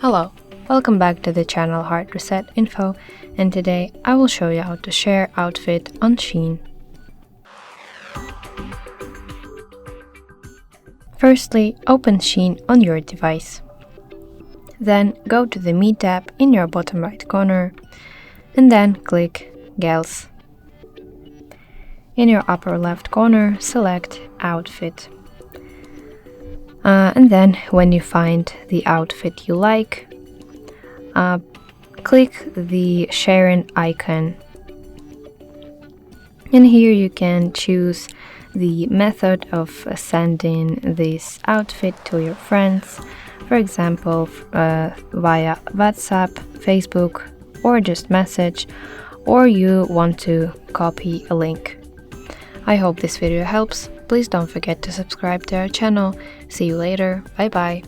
Hello, welcome back to the channel HardReset.Info, and today I will show you how to share outfit on Shein. Firstly, open Shein on your device. Then go to the Me tab in your bottom right corner and then click Gals. In your upper left corner, select Outfit. And then when you find the outfit you like, click the sharing icon. And here you can choose the method of sending this outfit to your friends, for example, via WhatsApp, Facebook, or just message, or you want to copy a link. I hope this video helps. Please don't forget to subscribe to our channel. See you later. Bye bye.